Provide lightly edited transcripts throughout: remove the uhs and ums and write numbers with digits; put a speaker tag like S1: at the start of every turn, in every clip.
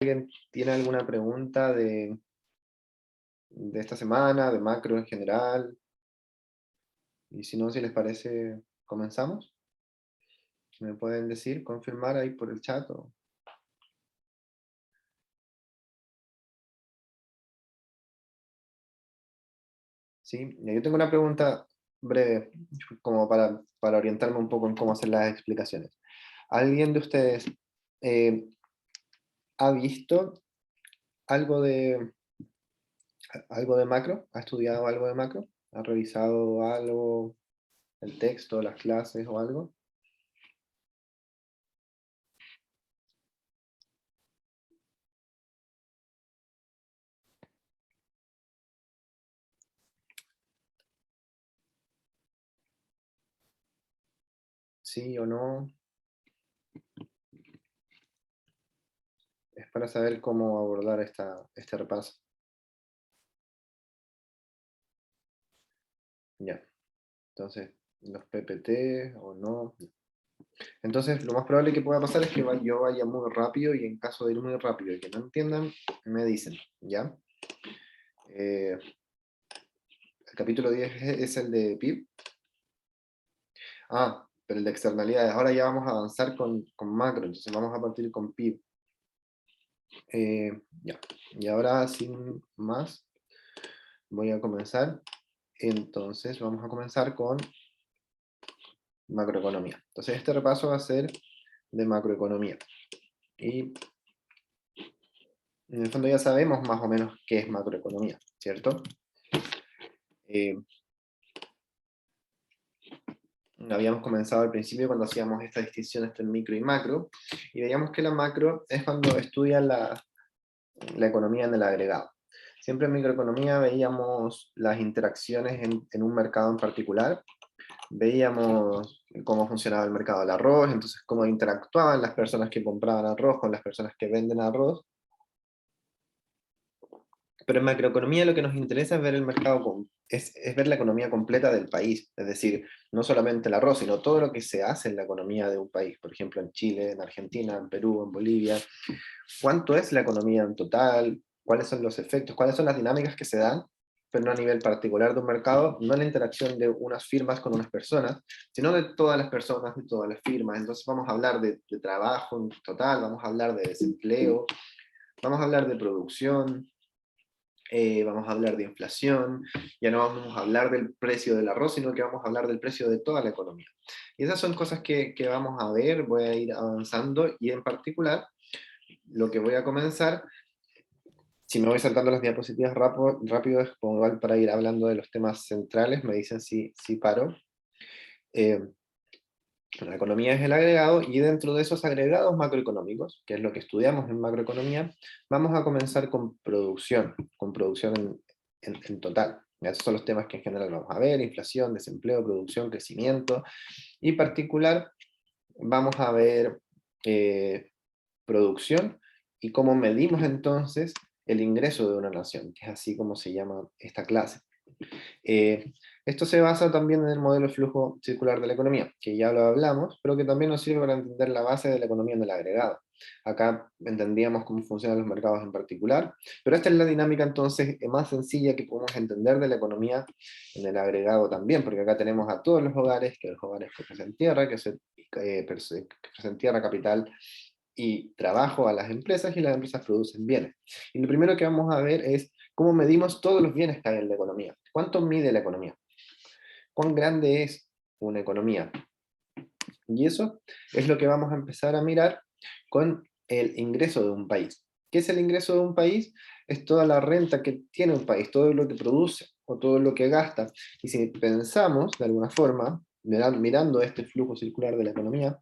S1: alguien tiene alguna pregunta de esta semana, de macro en general, y si no, si les parece, comenzamos. ¿Me pueden decir, confirmar ahí por el chat? Sí, yo tengo una pregunta breve, como para orientarme un poco en cómo hacer las explicaciones. ¿Alguien de ustedes eh, ha visto algo algo de macro? ¿Ha estudiado algo de macro? ¿Ha revisado algo, el texto, las clases o algo? ¿Sí o no? Es para saber cómo abordar este repaso. Ya, entonces, los PPT o no. Entonces, lo más probable que pueda pasar es que yo vaya muy rápido y en caso de ir muy rápido y que no entiendan, me dicen, ¿ya? El capítulo 10 es el de PIB. Ah, pero el de externalidades. Ahora ya vamos a avanzar con macro, entonces vamos a partir con PIB. Ya, y ahora sin más, voy a comenzar. Entonces, vamos a comenzar con macroeconomía. Entonces, este repaso va a ser de macroeconomía. Y en el fondo ya sabemos más o menos qué es macroeconomía, ¿cierto? Habíamos comenzado al principio cuando hacíamos esta distinción entre micro y macro, y veíamos que la macro es cuando estudia la economía en el agregado. Siempre en microeconomía veíamos las interacciones en un mercado en particular, veíamos cómo funcionaba el mercado del arroz, entonces cómo interactuaban las personas que compraban arroz con las personas que venden arroz. Pero en macroeconomía lo que nos interesa es ver el mercado, es ver la economía completa del país, es decir, no solamente el arroz, sino todo lo que se hace en la economía de un país, por ejemplo en Chile, en Argentina, en Perú, en Bolivia. ¿Cuánto es la economía en total? ¿Cuáles son los efectos? ¿Cuáles son las dinámicas que se dan? Pero no a nivel particular de un mercado, no la interacción de unas firmas con unas personas, sino de todas las personas, de todas las firmas. Entonces vamos a hablar de trabajo en total, vamos a hablar de desempleo, vamos a hablar de producción, vamos a hablar de inflación, ya no vamos a hablar del precio del arroz, sino que vamos a hablar del precio de toda la economía. Y esas son cosas que vamos a ver, voy a ir avanzando, y en particular, lo que voy a comenzar, si me voy saltando las diapositivas rápido, es como igual para ir hablando de los temas centrales, me dicen si paro. Eh, la economía es el agregado, y dentro de esos agregados macroeconómicos, que es lo que estudiamos en macroeconomía, vamos a comenzar con producción en total. Esos son los temas que en general vamos a ver: inflación, desempleo, producción, crecimiento, y en particular vamos a ver producción y cómo medimos entonces el ingreso de una nación, que es así como se llama esta clase. Eh, Esto se basa también en el modelo de flujo circular de la economía, que ya lo hablamos, pero que también nos sirve para entender la base de la economía en el agregado. Acá entendíamos cómo funcionan los mercados en particular, pero esta es la dinámica entonces más sencilla que podemos entender de la economía en el agregado también, porque acá tenemos a todos los hogares, que los hogares que ofrecen tierra, que ofrecen tierra, capital y trabajo a las empresas, y las empresas producen bienes. Y lo primero que vamos a ver es cómo medimos todos los bienes que hay en la economía. ¿Cuánto mide la economía? ¿Cuán grande es una economía? Y eso es lo que vamos a empezar a mirar con el ingreso de un país. ¿Qué es el ingreso de un país? Es toda la renta que tiene un país, todo lo que produce o todo lo que gasta. Y si pensamos, de alguna forma, mirando este flujo circular de la economía,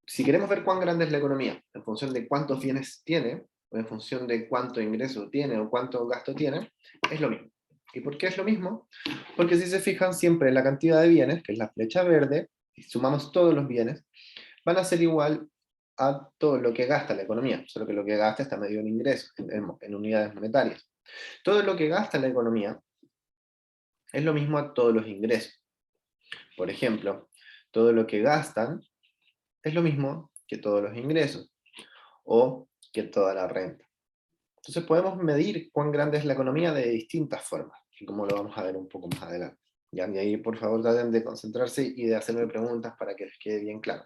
S1: si queremos ver cuán grande es la economía, en función de cuántos bienes tiene, o en función de cuánto ingreso tiene o cuánto gasto tiene, es lo mismo. ¿Y por qué es lo mismo? Porque si se fijan siempre en la cantidad de bienes, que es la flecha verde, y sumamos todos los bienes, van a ser igual a todo lo que gasta la economía, solo que lo que gasta está medido en ingresos, en unidades monetarias. Todo lo que gasta la economía es lo mismo a todos los ingresos. Por ejemplo, todo lo que gastan es lo mismo que todos los ingresos. O que toda la renta. Entonces podemos medir cuán grande es la economía de distintas formas, y como lo vamos a ver un poco más adelante. ¿Ya? Y ahí por favor traten de concentrarse y de hacerme preguntas para que les quede bien claro.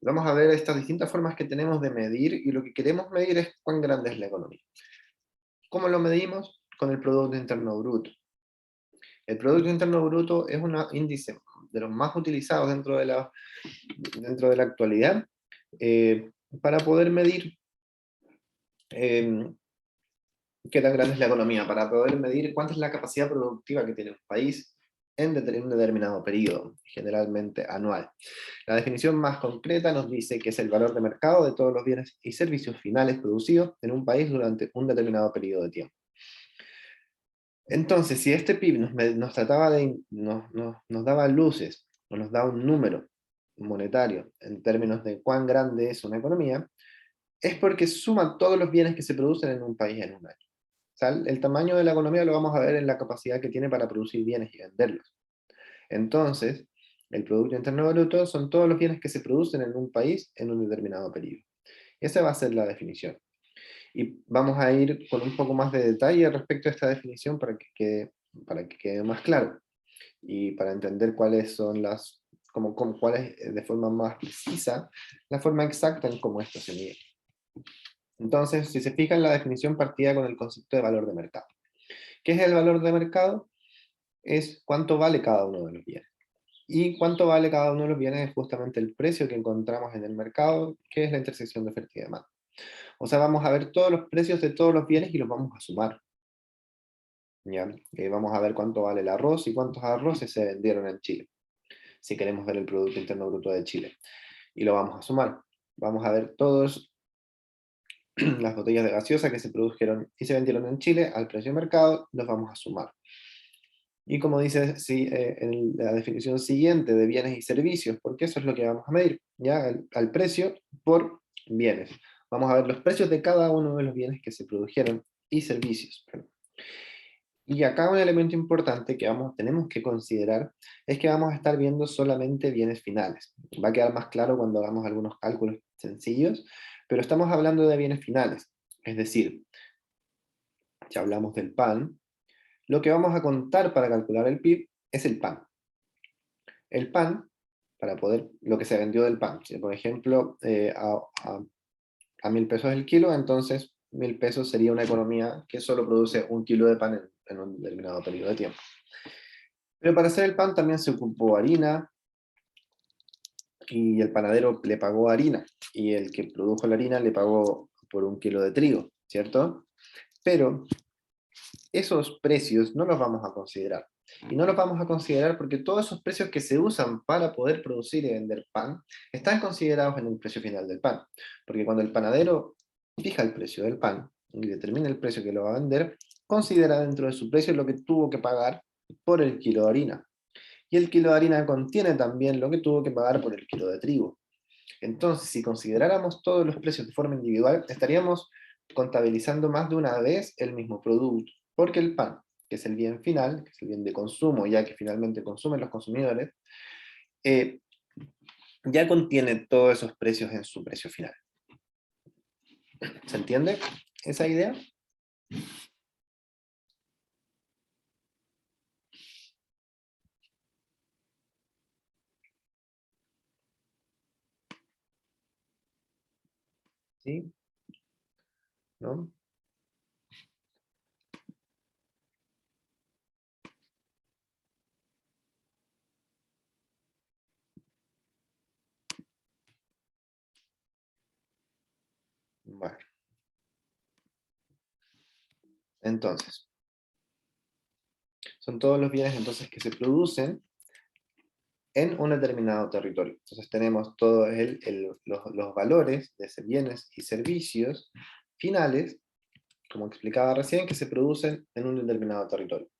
S1: Vamos a ver estas distintas formas que tenemos de medir, y lo que queremos medir es cuán grande es la economía. ¿Cómo lo medimos? Con el Producto Interno Bruto. El Producto Interno Bruto es un índice de los más utilizados dentro de la actualidad, para poder medir qué tan grande es la economía, para poder medir cuánta es la capacidad productiva que tiene un país en un determinado periodo, generalmente anual. La definición más concreta nos dice que es el valor de mercado de todos los bienes y servicios finales producidos en un país durante un determinado periodo de tiempo. Entonces, si este PIB nos daba luces, o nos da un número monetario en términos de cuán grande es una economía, es porque suma todos los bienes que se producen en un país en un año. O sea, el tamaño de la economía lo vamos a ver en la capacidad que tiene para producir bienes y venderlos. Entonces, el Producto Interno Bruto son todos los bienes que se producen en un país en un determinado periodo. Esa va a ser la definición. Y vamos a ir con un poco más de detalle respecto a esta definición para que quede más claro. Y para entender cuáles son cuál es de forma más precisa, la forma exacta en cómo esto se mide. Entonces, si se fijan, la definición partía con el concepto de valor de mercado. ¿Qué es el valor de mercado? Es cuánto vale cada uno de los bienes. Y cuánto vale cada uno de los bienes es justamente el precio que encontramos en el mercado, que es la intersección de oferta y demanda. O sea, vamos a ver todos los precios de todos los bienes y los vamos a sumar. ¿Ya? Vamos a ver cuánto vale el arroz y cuántos arroces se vendieron en Chile, si queremos ver el Producto Interno Bruto de Chile. Y lo vamos a sumar. Vamos a ver todas las botellas de gaseosa que se produjeron y se vendieron en Chile al precio de mercado, los vamos a sumar. Y como dice en la definición siguiente de bienes y servicios, porque eso es lo que vamos a medir, ¿ya? Al precio por bienes. Vamos a ver los precios de cada uno de los bienes que se produjeron y servicios. Y acá un elemento importante que tenemos que considerar es que vamos a estar viendo solamente bienes finales. Va a quedar más claro cuando hagamos algunos cálculos sencillos, pero estamos hablando de bienes finales. Es decir, si hablamos del pan, lo que vamos a contar para calcular el PIB es el pan. El pan, lo que se vendió del pan. Si por ejemplo a 1.000 pesos el kilo, entonces 1.000 pesos sería una economía que solo produce un kilo de pan en un determinado periodo de tiempo. Pero para hacer el pan también se ocupó harina, y el panadero le pagó harina, y el que produjo la harina le pagó por un kilo de trigo, ¿cierto? Pero esos precios no los vamos a considerar. Y no los vamos a considerar porque todos esos precios que se usan para poder producir y vender pan están considerados en el precio final del pan. Porque cuando el panadero fija el precio del pan y determina el precio que lo va a vender, considera dentro de su precio lo que tuvo que pagar por el kilo de harina. Y el kilo de harina contiene también lo que tuvo que pagar por el kilo de trigo. Entonces, si consideráramos todos los precios de forma individual, estaríamos contabilizando más de una vez el mismo producto, porque el pan, que es el bien final, que es el bien de consumo, ya que finalmente consumen los consumidores, eh, ya contiene todos esos precios en su precio final. ¿Se entiende esa idea? ¿Sí? ¿No? Bueno, entonces, son todos los bienes entonces que se producen en un determinado territorio. Entonces tenemos todos los valores de bienes y servicios finales, como explicaba recién, que se producen en un determinado territorio.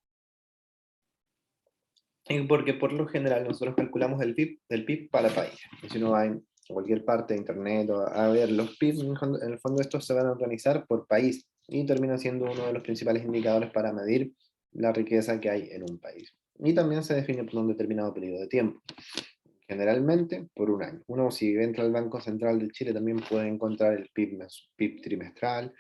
S1: Y porque por lo general nosotros calculamos el PIB para país. Y si uno va en cualquier parte de internet o a ver los PIB, en el fondo estos se van a organizar por país y termina siendo uno de los principales indicadores para medir la riqueza que hay en un país. Y también se define por un determinado periodo de tiempo. generalmente por un año. Uno, si entra al Banco Central de Chile, también puede encontrar el PIB trimestral,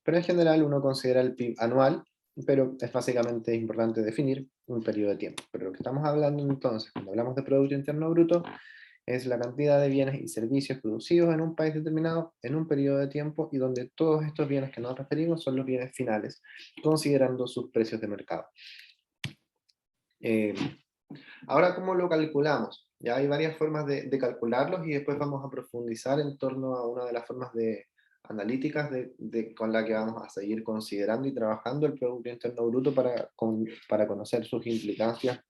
S1: pero en general uno considera el PIB anual, pero es básicamente importante definir un periodo de tiempo. Pero lo que estamos hablando entonces, cuando hablamos de Producto Interno Bruto, es la cantidad de bienes y servicios producidos en un país determinado en un periodo de tiempo, y donde todos estos bienes que nos referimos son los bienes finales, considerando sus precios de mercado. Eh, Ahora, ¿cómo lo calculamos? Ya hay varias formas de calcularlos, y después vamos a profundizar en torno a una de las formas analíticas con la que vamos a seguir considerando y trabajando el Producto Interno Bruto para conocer sus implicancias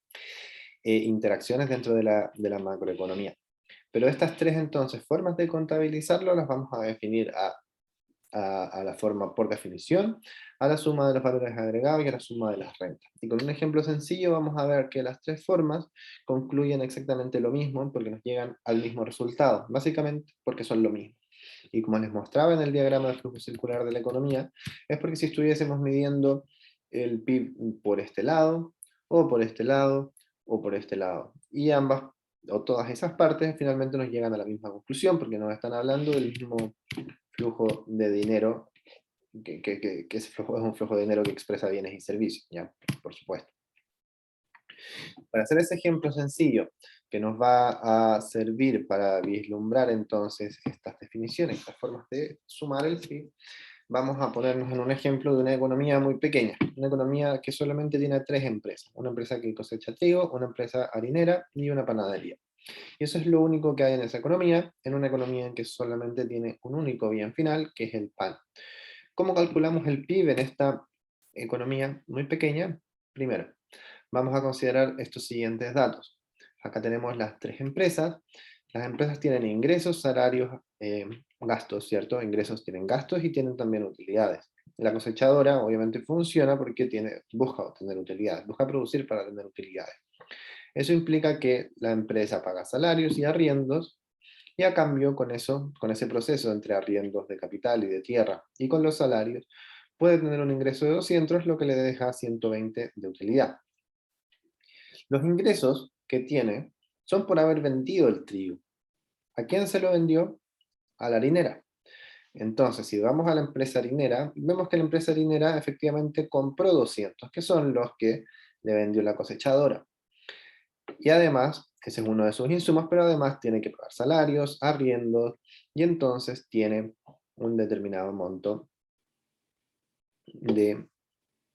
S1: e interacciones dentro de la macroeconomía. Pero estas tres entonces formas de contabilizarlo las vamos a definir a la forma por definición, a la suma de los valores agregados y a la suma de las rentas. Y con un ejemplo sencillo vamos a ver que las tres formas concluyen exactamente lo mismo, porque nos llegan al mismo resultado, básicamente porque son lo mismo. Y como les mostraba en el diagrama de flujo circular de la economía, es porque si estuviésemos midiendo el PIB por este lado, o por este lado, o por este lado, y ambas o todas esas partes finalmente nos llegan a la misma conclusión, porque nos están hablando del mismo flujo de dinero, que ese flujo es un flujo de dinero que expresa bienes y servicios, ¿ya? Por supuesto. Para hacer ese ejemplo sencillo, que nos va a servir para vislumbrar entonces estas definiciones, estas formas de sumar el PIB, vamos a ponernos en un ejemplo de una economía muy pequeña, una economía que solamente tiene tres empresas, una empresa que cosecha trigo, una empresa harinera y una panadería. Y eso es lo único que hay en esa economía, en una economía en que solamente tiene un único bien final, que es el pan. ¿Cómo calculamos el PIB en esta economía muy pequeña? Primero, vamos a considerar estos siguientes datos. Acá tenemos las tres empresas. Las empresas tienen ingresos, salarios, gastos, ¿cierto? Ingresos tienen gastos y tienen también utilidades. La cosechadora obviamente funciona porque busca obtener utilidades, busca producir para tener utilidades. Eso implica que la empresa paga salarios y arriendos, y a cambio con eso, con ese proceso entre arriendos de capital y de tierra y con los salarios, puede tener un ingreso de 200, lo que le deja 120 de utilidad. Los ingresos que tiene son por haber vendido el trigo. ¿A quién se lo vendió? A la harinera. Entonces, si vamos a la empresa harinera, vemos que la empresa harinera efectivamente compró 200, que son los que le vendió la cosechadora. Y además, ese es uno de sus insumos, pero además tiene que pagar salarios, arriendos, y entonces tiene un determinado monto de,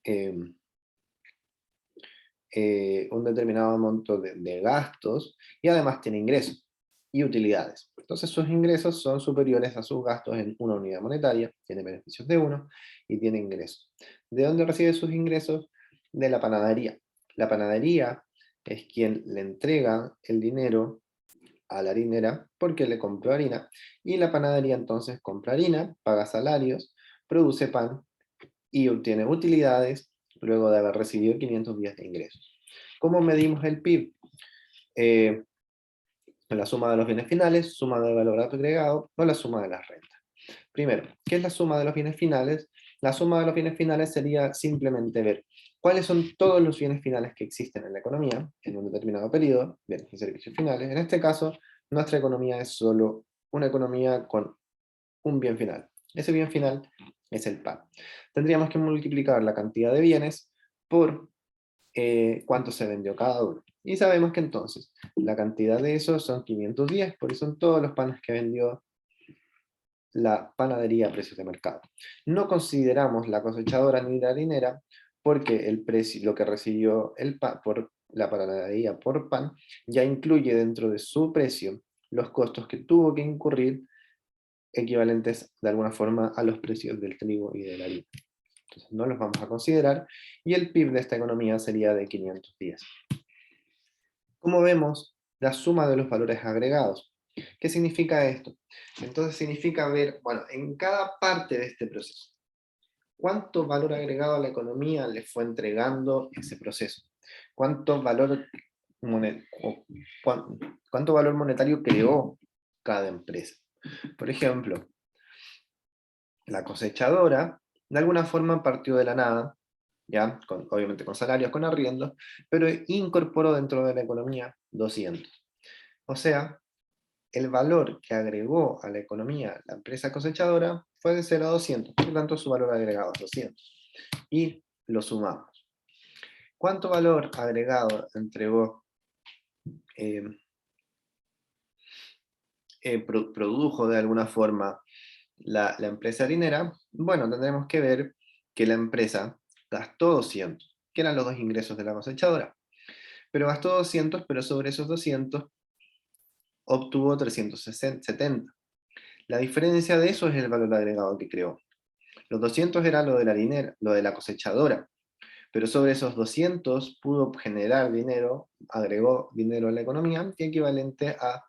S1: eh, de gastos, y además tiene ingresos y utilidades. Entonces sus ingresos son superiores a sus gastos en una unidad monetaria, tiene beneficios de uno y tiene ingresos. ¿De dónde recibe sus ingresos? De la panadería. La panadería es quien le entrega el dinero a la harinera porque le compró harina, y la panadería entonces compra harina, paga salarios, produce pan y obtiene utilidades luego de haber recibido 500 días de ingresos. ¿Cómo medimos el PIB? Eh, la suma de los bienes finales, suma del valor agregado o la suma de las rentas. Primero, ¿qué es la suma de los bienes finales? La suma de los bienes finales sería simplemente ver cuáles son todos los bienes finales que existen en la economía en un determinado periodo, bienes y servicios finales. En este caso, nuestra economía es solo una economía con un bien final. Ese bien final es el pan. Tendríamos que multiplicar la cantidad de bienes por cuánto se vendió cada uno. Y sabemos que entonces la cantidad de esos son 510, porque son todos los panes que vendió la panadería a precios de mercado. No consideramos la cosechadora ni la harinera porque el precio, lo que recibió el pan, por la panadería por pan, ya incluye dentro de su precio los costos que tuvo que incurrir, equivalentes de alguna forma a los precios del trigo y de la harina. Entonces no los vamos a considerar, y el PIB de esta economía sería de 510. Como vemos, la suma de los valores agregados. ¿Qué significa esto? Entonces significa ver, bueno, en cada parte de este proceso, cuánto valor agregado a la economía le fue entregando ese proceso, cuánto valor, cuánto valor monetario creó cada empresa. Por ejemplo, la cosechadora de alguna forma partió de la nada, ¿ya? Obviamente con salarios, con arriendos, pero incorporó dentro de la economía 200. O sea, el valor que agregó a la economía la empresa cosechadora fue de 0 a 200, por lo tanto su valor agregado es 200. Y lo sumamos. ¿Cuánto valor agregado entregó, eh, produjo de alguna forma la empresa harinera? Bueno, tendremos que ver que la empresa gastó 200, que eran los dos ingresos de la cosechadora. Pero gastó 200, pero sobre esos 200 obtuvo 370. La diferencia de eso es el valor agregado que creó. Los 200 era lo de la harinera, lo de la cosechadora, pero sobre esos 200 pudo generar dinero, agregó dinero a la economía, que es equivalente a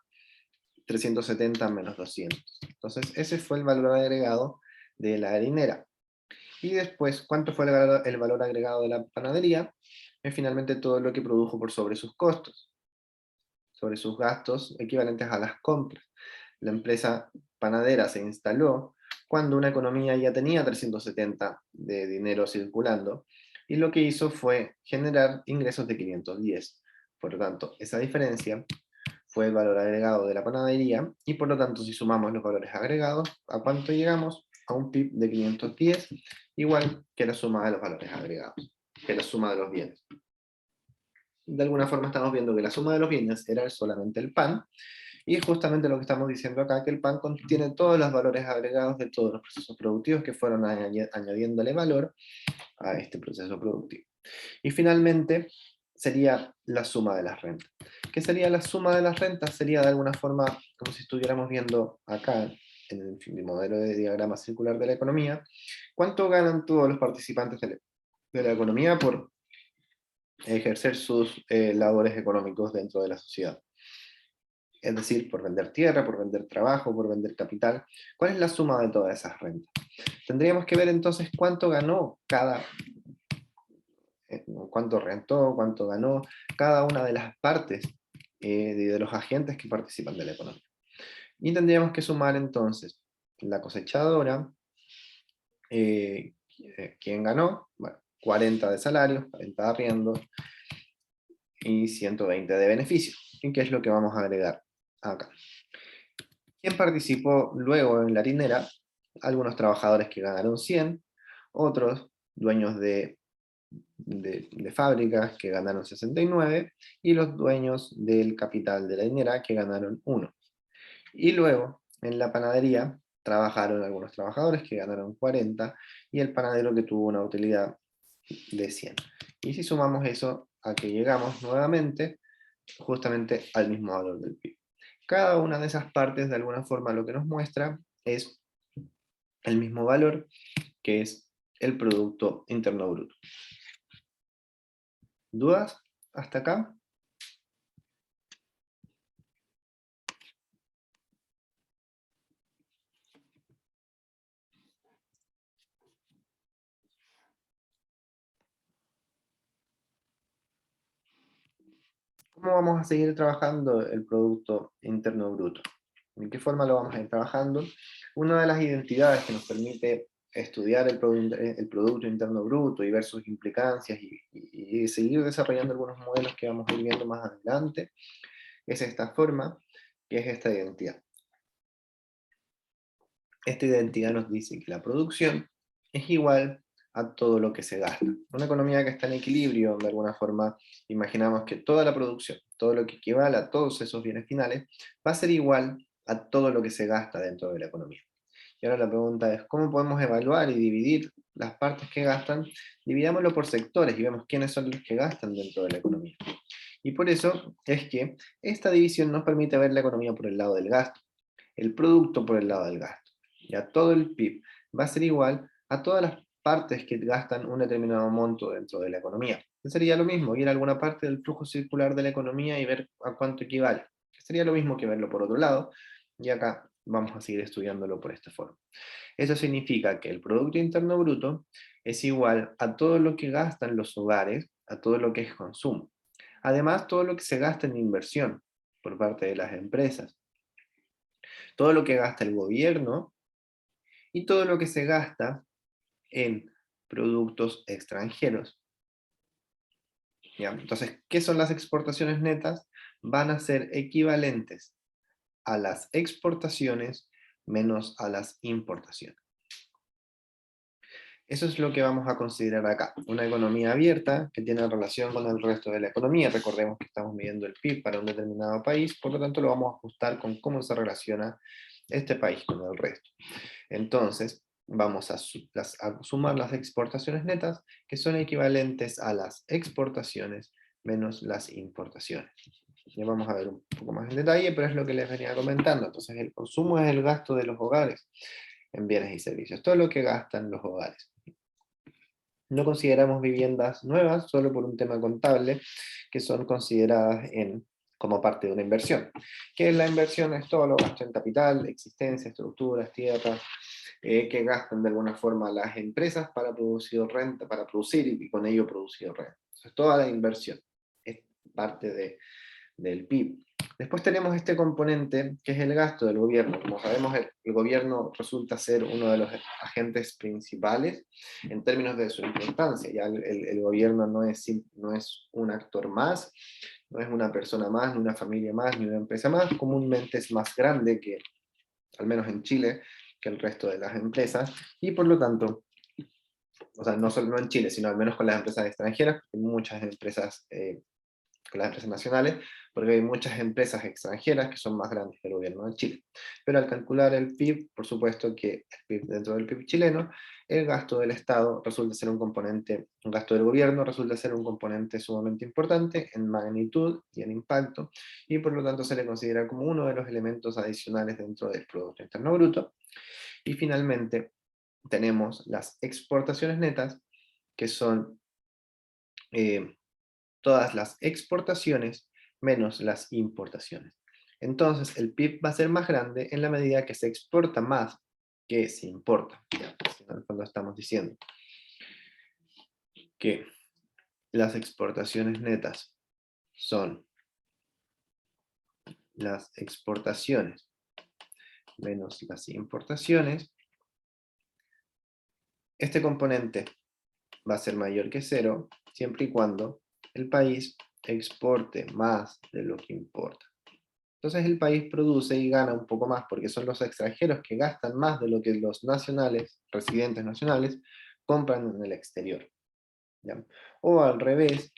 S1: 370 menos 200. Entonces, ese fue el valor agregado de la harinera. Y después, ¿cuánto fue el valor agregado de la panadería? Es finalmente todo lo que produjo por sobre sus costos, sobre sus gastos equivalentes a las compras. La empresa panadera se instaló cuando una economía ya tenía 370 de dinero circulando, y lo que hizo fue generar ingresos de 510. Por lo tanto, esa diferencia fue el valor agregado de la panadería, y por lo tanto, si sumamos los valores agregados, ¿a cuánto llegamos? A un PIB de 510, igual que la suma de los valores agregados, que la suma de los bienes. De alguna forma estamos viendo que la suma de los bienes era solamente el pan, y es justamente lo que estamos diciendo acá, que el pan contiene todos los valores agregados de todos los procesos productivos que fueron añadiéndole valor a este proceso productivo. Y finalmente sería la suma de las rentas. ¿Qué sería la suma de las rentas? Sería de alguna forma como si estuviéramos viendo acá, en el modelo de diagrama circular de la economía, cuánto ganan todos los participantes de la economía por ejercer sus labores económicos dentro de la sociedad. Es decir, por vender tierra, por vender trabajo, por vender capital. ¿Cuál es la suma de todas esas rentas? Tendríamos que ver entonces cuánto ganó cuánto rentó, cuánto ganó cada una de las partes de los agentes que participan de la economía. Y tendríamos que sumar entonces la cosechadora, ¿quién ganó? Bueno, 40 de salarios, 40 de arriendos y 120 de beneficios. ¿Y qué es lo que vamos a agregar acá? ¿Quién participó luego en la harinera? Algunos trabajadores que ganaron 100, otros dueños de fábricas que ganaron 69, y los dueños del capital de la harinera que ganaron 1. Y luego, en la panadería, trabajaron algunos trabajadores que ganaron 40, y el panadero que tuvo una utilidad de 100. Y si sumamos eso, a que llegamos nuevamente justamente al mismo valor del PIB. Cada una de esas partes, de alguna forma, lo que nos muestra es el mismo valor, que es el Producto Interno Bruto. ¿Dudas hasta acá? ¿Cómo vamos a seguir trabajando el Producto Interno Bruto? ¿En qué forma lo vamos a ir trabajando? Una de las identidades que nos permite estudiar el Producto Interno Bruto y ver sus implicancias y seguir desarrollando algunos modelos que vamos a ir viendo más adelante es esta forma, que es esta identidad. Esta identidad nos dice que la producción es igual a todo lo que se gasta. Una economía que está en equilibrio, de alguna forma, imaginamos que toda la producción, todo lo que equivale a todos esos bienes finales, va a ser igual a todo lo que se gasta dentro de la economía. Y ahora la pregunta es, ¿cómo podemos evaluar y dividir las partes que gastan? Dividámoslo por sectores y vemos quiénes son los que gastan dentro de la economía. Y por eso es que esta división nos permite ver la economía por el lado del gasto, el producto por el lado del gasto. Ya todo el PIB va a ser igual a todas las partes que gastan un determinado monto dentro de la economía. Sería lo mismo, ir a alguna parte del flujo circular de la economía y ver a cuánto equivale. Sería lo mismo que verlo por otro lado, y acá vamos a seguir estudiándolo por esta forma. Eso significa que el Producto Interno Bruto es igual a todo lo que gastan los hogares, a todo lo que es consumo. Además, todo lo que se gasta en inversión por parte de las empresas, todo lo que gasta el gobierno y todo lo que se gasta en productos extranjeros. ¿Ya? Entonces, ¿qué son las exportaciones netas? van a ser equivalentes a las exportaciones menos a las importaciones. Eso es lo que vamos a considerar acá. Una economía abierta que tiene relación con el resto de la economía. Recordemos que estamos midiendo el PIB para un determinado país, por lo tanto lo vamos a ajustar con cómo se relaciona este país con el resto. Entonces, vamos a sumar las exportaciones netas, que son equivalentes a las exportaciones menos las importaciones. Ya vamos a ver un poco más en detalle, pero es lo que les venía comentando. Entonces, el consumo es el gasto de los hogares en bienes y servicios, todo lo que gastan los hogares. No consideramos viviendas nuevas solo por un tema contable, que son consideradas como parte de una inversión. ¿Qué es la inversión? Es todo lo gasto en capital, existencia, estructuras, tierras, que gastan de alguna forma las empresas para producir renta, para producir y con ello producir renta. Entonces, toda la inversión es parte del PIB. Después tenemos este componente que es el gasto del gobierno. Como sabemos, el gobierno resulta ser uno de los agentes principales en términos de su importancia. Ya el gobierno no es un actor más, no es una persona más, ni una familia más, ni una empresa más. Comúnmente es más grande que, al menos en Chile, que el resto de las empresas, y por lo tanto, o sea, no solo no en Chile, sino al menos con las empresas extranjeras, porque muchas empresas con las empresas nacionales, porque hay muchas empresas extranjeras que son más grandes que el gobierno de Chile. Pero al calcular el PIB, por supuesto que el PIB dentro del PIB chileno, el gasto del Estado resulta ser un componente, un gasto del gobierno resulta ser un componente sumamente importante en magnitud y en impacto, y por lo tanto se le considera como uno de los elementos adicionales dentro del Producto Interno Bruto. Y finalmente tenemos las exportaciones netas, que son todas las exportaciones menos las importaciones. Entonces, el PIB va a ser más grande en la medida que se exporta más que se importa. Ya, pues, en el fondo estamos diciendo que las exportaciones netas son las exportaciones menos las importaciones. Este componente va a ser mayor que cero siempre y cuando el país exporte más de lo que importa. Entonces el país produce y gana un poco más porque son los extranjeros que gastan más de lo que los nacionales, residentes nacionales, compran en el exterior. ¿Ya? O al revés,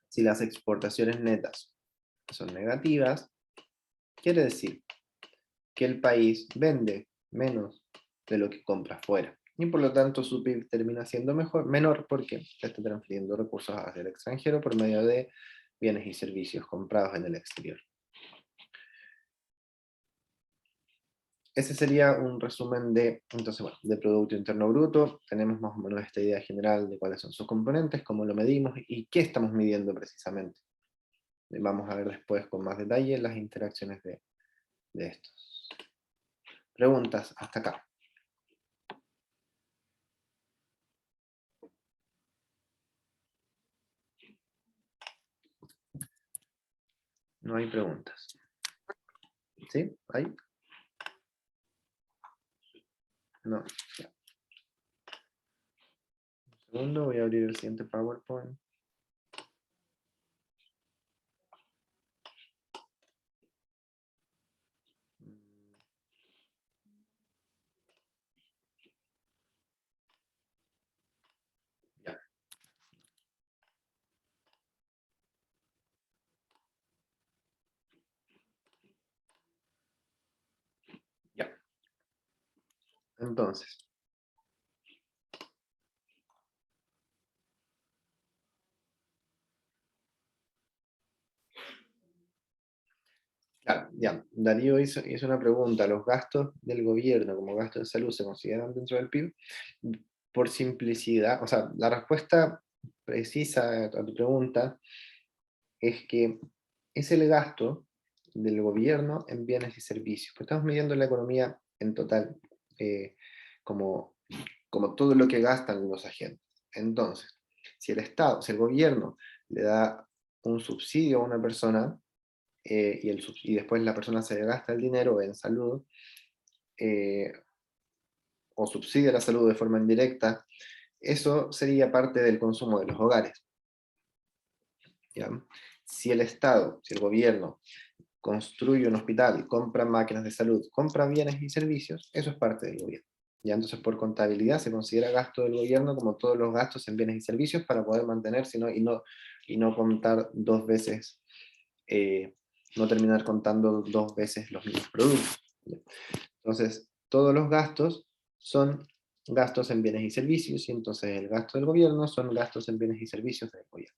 S1: si las exportaciones netas son negativas, quiere decir que el país vende menos de lo que compra fuera. Y por lo tanto su PIB termina siendo menor porque se está transfiriendo recursos hacia el extranjero por medio de bienes y servicios comprados en el exterior. Ese sería un resumen entonces, bueno, de Producto Interno Bruto. Tenemos más o menos esta idea general de cuáles son sus componentes, cómo lo medimos y qué estamos midiendo precisamente. Vamos a ver después con más detalle las interacciones de estos. Preguntas hasta acá. No hay preguntas. ¿Sí? ¿Hay? No. Ya. Un segundo, voy a abrir el siguiente PowerPoint. Ya. Ya. Entonces. Claro, ya. Darío hizo una pregunta. ¿Los gastos del gobierno como gasto de salud se consideran dentro del PIB? Por simplicidad, o sea, la respuesta precisa a tu pregunta es que es el gasto del gobierno en bienes y servicios. Pues estamos midiendo la economía en total, como, como todo lo que gastan los agentes. Entonces, si el Estado, si el gobierno le da un subsidio a una persona, y después la persona se gasta el dinero en salud, eh, o subsidia la salud de forma indirecta, eso sería parte del consumo de los hogares. ¿Ya? si el Estado, si el gobierno construye un hospital, compra máquinas de salud, compra bienes y servicios, eso es parte del gobierno. Ya entonces por contabilidad se considera gasto del gobierno como todos los gastos en bienes y servicios para poder mantenerse y no contar dos veces, no terminar contando dos veces los mismos productos. ¿Ya? Entonces todos los gastos son gastos en bienes y servicios, y entonces el gasto del gobierno son gastos en bienes y servicios del gobierno.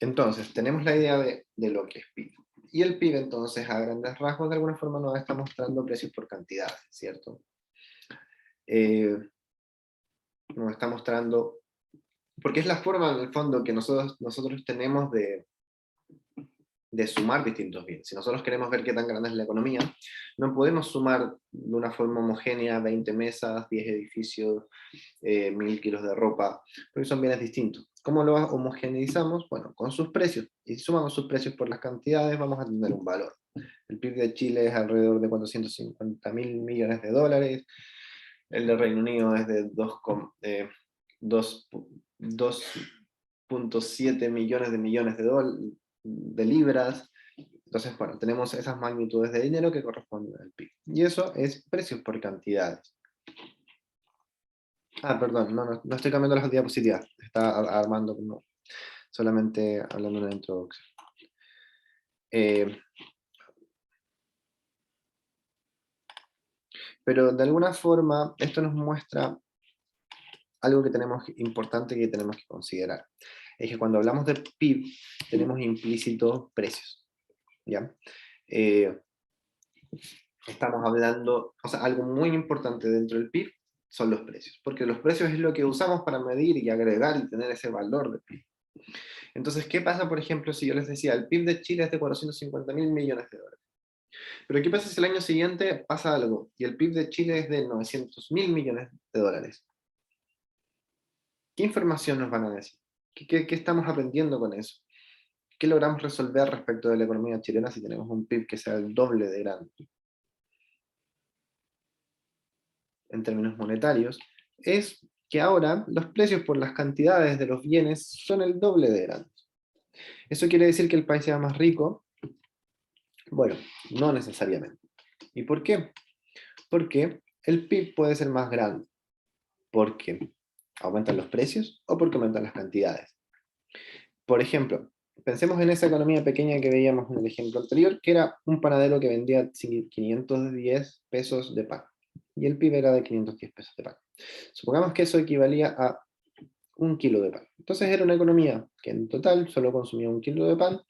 S1: Entonces, tenemos la idea de lo que es PIB. Y el PIB, entonces, a grandes rasgos, de alguna forma nos está mostrando precios por cantidades, ¿cierto? Nos está mostrando, porque es la forma, en el fondo, que nosotros tenemos de sumar distintos bienes. Si nosotros queremos ver qué tan grande es la economía, no podemos sumar de una forma homogénea 20 mesas, 10 edificios, 1000 kilos de ropa, porque son bienes distintos. ¿Cómo lo homogeneizamos? Bueno, con sus precios. Y si sumamos sus precios por las cantidades, vamos a tener un valor. El PIB de Chile es alrededor de 450.000 millones de dólares, el de Reino Unido es de 2.7 millones de libras. Entonces, bueno, tenemos esas magnitudes de dinero que corresponden al PIB. Y eso es precios por cantidades. Ah, perdón, no estoy cambiando las diapositivas. Está armando como solamente hablando de una introducción. Pero de alguna forma, esto nos muestra algo que tenemos importante que tenemos que considerar. Es que cuando hablamos de PIB, tenemos implícitos precios. ¿Ya? Estamos hablando, o sea, algo muy importante dentro del PIB son los precios, porque los precios es lo que usamos para medir y agregar y tener ese valor de PIB. Entonces, ¿qué pasa, por ejemplo, si yo les decía, el PIB de Chile es de 450.000 millones de dólares? Pero ¿qué pasa si el año siguiente pasa algo y el PIB de Chile es de 900.000 millones de dólares? ¿Qué información nos van a decir? ¿Qué estamos aprendiendo con eso? ¿Qué logramos resolver respecto de la economía chilena si tenemos un PIB que sea el doble de grande? En términos monetarios, es que ahora los precios por las cantidades de los bienes son el doble de grandes. ¿Eso quiere decir que el país sea más rico? Bueno, no necesariamente. ¿Y por qué? Porque el PIB puede ser más grande. Porque aumentan los precios o porque aumentan las cantidades. Por ejemplo, pensemos en esa economía pequeña que veíamos en el ejemplo anterior, que era un panadero que vendía 510 pesos de pan. Y el PIB era de 510 pesos de pan. Supongamos que eso equivalía a 1 kilo de pan. Entonces era una economía que en total solo consumía 1 kilo de pan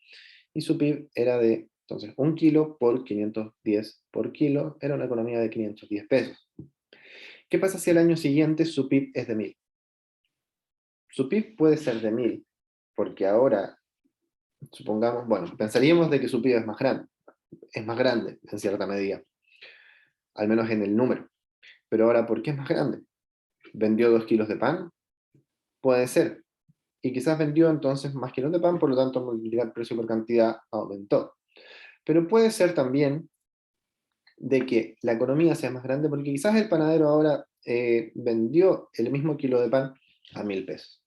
S1: y su PIB era de, entonces 1 kilo por 510 por kilo, era una economía de 510 pesos. ¿Qué pasa si al año siguiente su PIB es de 1000? Su PIB puede ser de 1000, porque ahora, supongamos, bueno, pensaríamos de que su PIB es más grande en cierta medida, al menos en el número. Pero ahora, ¿por qué es más grande? ¿Vendió 2 kilos de pan? Puede ser. Y quizás vendió entonces más kilos de pan, por lo tanto multiplicar precio por cantidad aumentó. Pero puede ser también de que la economía sea más grande porque quizás el panadero ahora vendió el mismo kilo de pan a 1000 pesos.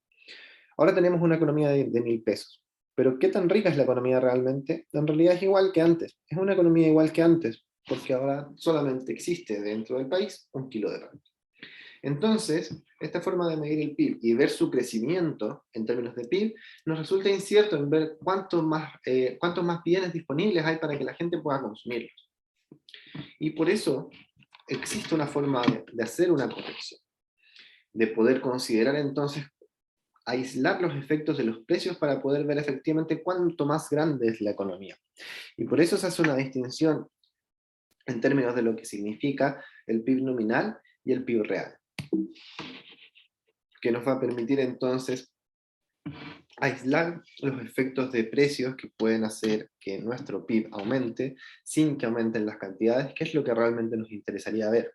S1: Ahora tenemos una economía de 1000 pesos. Pero ¿qué tan rica es la economía realmente? En realidad es igual que antes. Es una economía igual que antes, porque ahora solamente existe dentro del país 1 kilo de pan. Entonces, esta forma de medir el PIB y ver su crecimiento en términos de PIB nos resulta incierto en ver cuántos más bienes disponibles hay para que la gente pueda consumirlos. Y por eso existe una forma de hacer una corrección, de poder considerar entonces aislar los efectos de los precios para poder ver efectivamente cuánto más grande es la economía. Y por eso se hace una distinción en términos de lo que significa el PIB nominal y el PIB real, que nos va a permitir entonces aislar los efectos de precios que pueden hacer que nuestro PIB aumente sin que aumenten las cantidades, que es lo que realmente nos interesaría ver.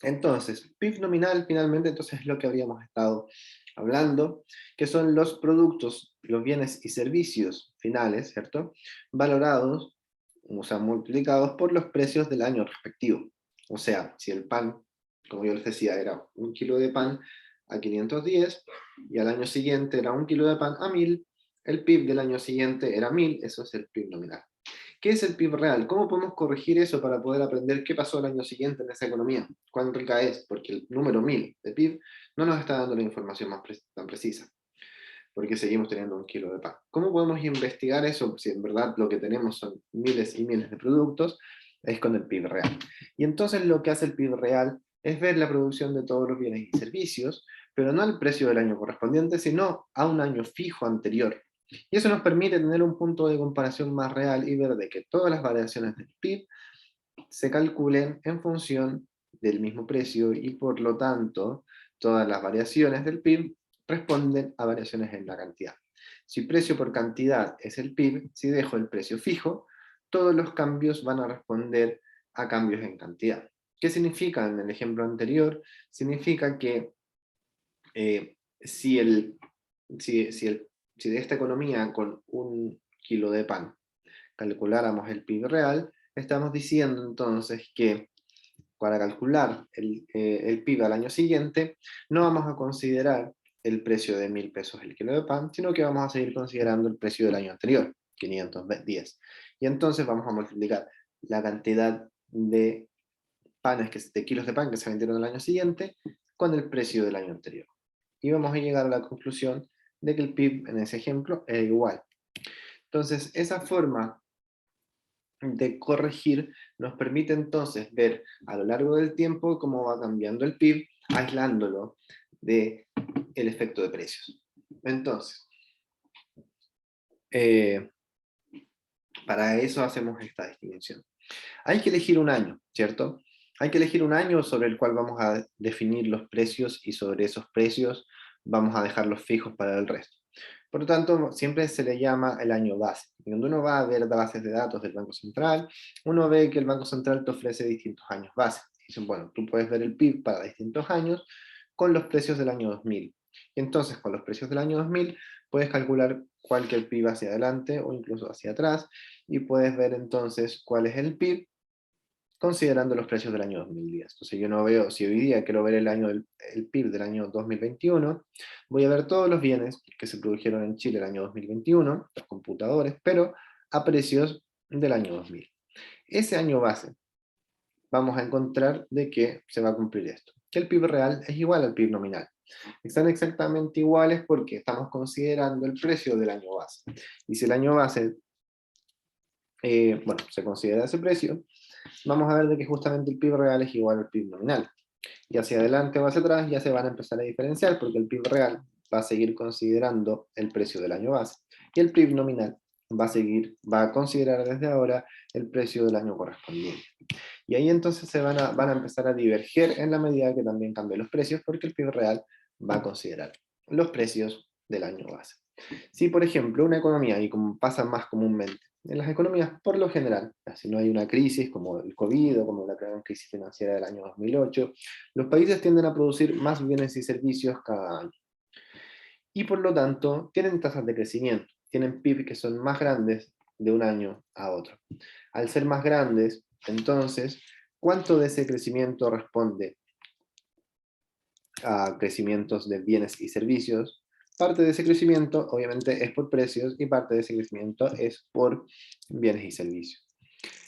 S1: Entonces, PIB nominal finalmente entonces es lo que habríamos estado hablando, que son los productos, los bienes y servicios finales, ¿cierto? Valorados o sea, multiplicados por los precios del año respectivo. O sea, si el pan, como yo les decía, era 1 kilo de pan a 510, y al año siguiente era 1 kilo de pan a 1000, el PIB del año siguiente era 1000, eso es el PIB nominal. ¿Qué es el PIB real? ¿Cómo podemos corregir eso para poder aprender qué pasó el año siguiente en esa economía? ¿Cuán rica es? Porque el número 1000 de PIB no nos está dando la información tan precisa, porque seguimos teniendo 1 kilo de pan. ¿Cómo podemos investigar eso si en verdad lo que tenemos son miles y miles de productos? Es con el PIB real. Y entonces lo que hace el PIB real es ver la producción de todos los bienes y servicios, pero no al precio del año correspondiente, sino a un año fijo anterior. Y eso nos permite tener un punto de comparación más real y ver de que todas las variaciones del PIB se calculen en función del mismo precio y por lo tanto todas las variaciones del PIB responden a variaciones en la cantidad. Si precio por cantidad es el PIB, si dejo el precio fijo, todos los cambios van a responder a cambios en cantidad. ¿Qué significa en el ejemplo anterior? Significa que si, si de esta economía con 1 kilo de pan calculáramos el PIB real, estamos diciendo entonces que para calcular el PIB al año siguiente, no vamos a considerar el precio de 1000 pesos el kilo de pan, sino que vamos a seguir considerando el precio del año anterior, 510. Y entonces vamos a multiplicar la cantidad de de kilos de pan que se vendieron el año siguiente con el precio del año anterior. Y vamos a llegar a la conclusión de que el PIB en ese ejemplo es igual. Entonces, esa forma de corregir nos permite entonces ver a lo largo del tiempo cómo va cambiando el PIB, aislándolo del efecto de precios. Entonces, para eso hacemos esta distinción. Hay que elegir un año, ¿cierto? Hay que elegir un año sobre el cual vamos a definir los precios y sobre esos precios vamos a dejarlos fijos para el resto. Por lo tanto, siempre se le llama el año base. Cuando uno va a ver bases de datos del Banco Central, uno ve que el Banco Central te ofrece distintos años base. Dicen, bueno, tú puedes ver el PIB para distintos años con los precios del año 2000. Y entonces, con los precios del año 2000, puedes calcular cualquier PIB hacia adelante o incluso hacia atrás, y puedes ver entonces cuál es el PIB considerando los precios del año 2010. Entonces yo no veo, si hoy día quiero ver el PIB del año 2021, voy a ver todos los bienes que se produjeron en Chile el año 2021, los computadores, pero a precios del año 2000. Ese año base, vamos a encontrar de que se va a cumplir esto, que el PIB real es igual al PIB nominal. Están exactamente iguales porque estamos considerando el precio del año base. Y si el año base, bueno, se considera ese precio, vamos a ver de que justamente el PIB real es igual al PIB nominal. Y hacia adelante o hacia atrás ya se van a empezar a diferenciar porque el PIB real va a seguir considerando el precio del año base y el PIB nominal va a considerar desde ahora el precio del año correspondiente. Y ahí entonces van a empezar a diverger en la medida que también cambien los precios porque el PIB real va a considerar los precios del año base. Si, por ejemplo, una economía, y como pasa más comúnmente en las economías, por lo general, si no hay una crisis como el COVID o como la gran crisis financiera del año 2008, los países tienden a producir más bienes y servicios cada año. Y por lo tanto, tienen tasas de crecimiento, tienen PIB que son más grandes de un año a otro. Al ser más grandes, entonces, ¿cuánto de ese crecimiento responde a crecimientos de bienes y servicios? Parte de ese crecimiento, obviamente, es por precios y parte de ese crecimiento es por bienes y servicios.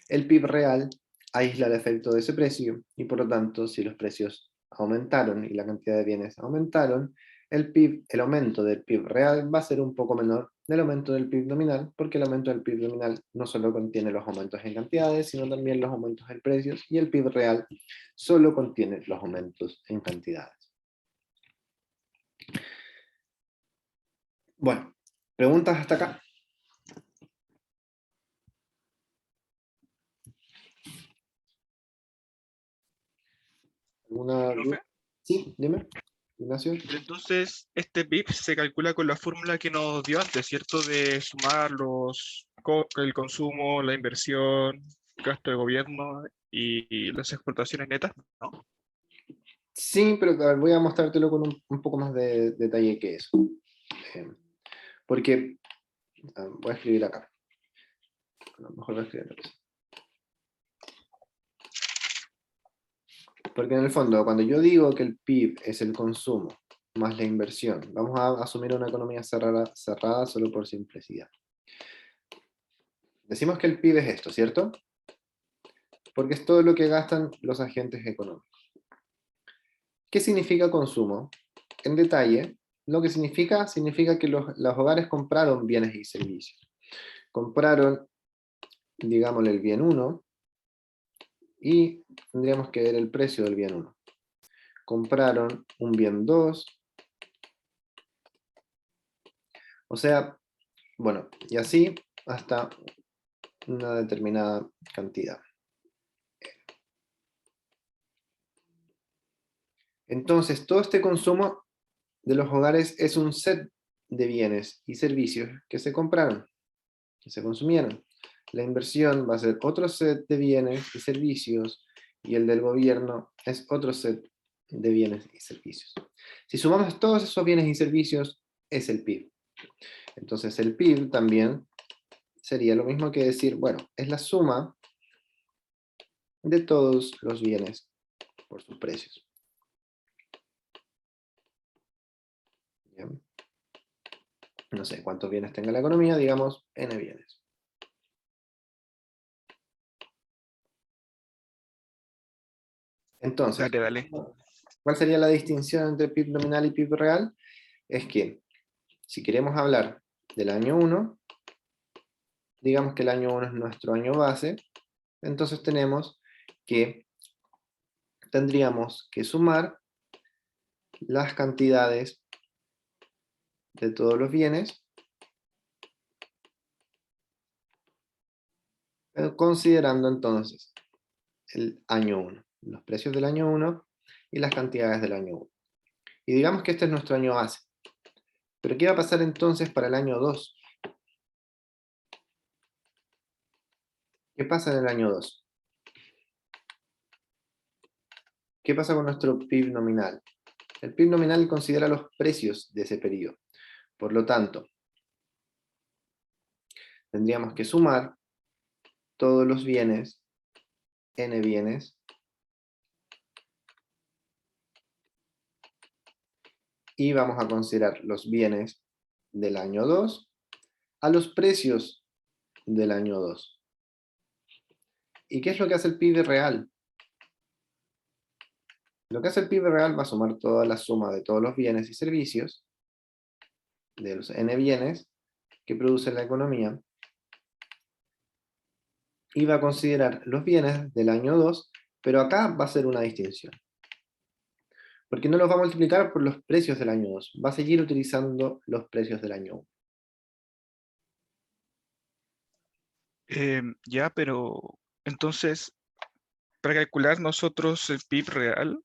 S1: El PIB real aísla el efecto de ese precio y por lo tanto, si los precios aumentaron y la cantidad de bienes aumentaron, el aumento del PIB real va a ser un poco menor del aumento del PIB nominal, porque el aumento del PIB nominal no solo contiene los aumentos en cantidades, sino también los aumentos en precios, y el PIB real solo contiene los aumentos en cantidades. Bueno, ¿preguntas hasta acá? ¿Alguna duda?
S2: Profe,
S1: Sí, dime, Ignacio.
S2: pero entonces este PIB se calcula con la fórmula que nos dio antes, ¿cierto? De sumar el consumo, la inversión, gasto de gobierno y las exportaciones netas, ¿no?
S1: Sí, pero a ver, voy a mostrártelo con un poco más de detalle que eso. Eh, porque, voy a escribir acá. A lo mejor voy a escribir otra cosa. Porque en el fondo, cuando yo digo que el PIB es el consumo más la inversión, vamos a asumir una economía cerrada solo por simplicidad. Decimos que el PIB es esto, ¿cierto? Porque es todo lo que gastan los agentes económicos. ¿Qué significa consumo? En detalle, lo que significa que los hogares compraron bienes y servicios. Compraron, digámosle, el bien 1, y tendríamos que ver el precio del bien 1. Compraron un bien 2, o sea, bueno, y así hasta una determinada cantidad. Entonces, todo este consumo de los hogares es un set de bienes y servicios que se compraron, que se consumieron. La inversión va a ser otro set de bienes y servicios, y el del gobierno es otro set de bienes y servicios. Si sumamos todos esos bienes y servicios, es el PIB. Entonces el PIB también sería lo mismo que decir, bueno, es la suma de todos los bienes por sus precios. ¿Bien? No sé cuántos bienes tenga la economía, digamos n bienes. Entonces,
S2: Dale, dale.
S1: ¿cuál sería la distinción entre PIB nominal y PIB real? Es que si queremos hablar del año 1, digamos que el año 1 es nuestro año base, entonces tendríamos que sumar las cantidades de todos los bienes, considerando entonces el año 1, los precios del año 1 y las cantidades del año 1. Y digamos que este es nuestro año base. Pero ¿qué va a pasar entonces para el año 2? ¿Qué pasa en el año 2? ¿Qué pasa con nuestro PIB nominal? El PIB nominal considera los precios de ese periodo. Por lo tanto, tendríamos que sumar todos los bienes, n bienes, y vamos a considerar los bienes del año 2 a los precios del año 2. ¿Y qué es lo que hace el PIB real? Lo que hace el PIB real va a sumar toda la suma de todos los bienes y servicios, de los n bienes que produce la economía, y va a considerar los bienes del año 2, pero acá va a ser una distinción. Porque no los va a multiplicar por los precios del año 2, va a seguir utilizando los precios del año 1.
S2: Ya, pero entonces, para calcular nosotros el PIB real,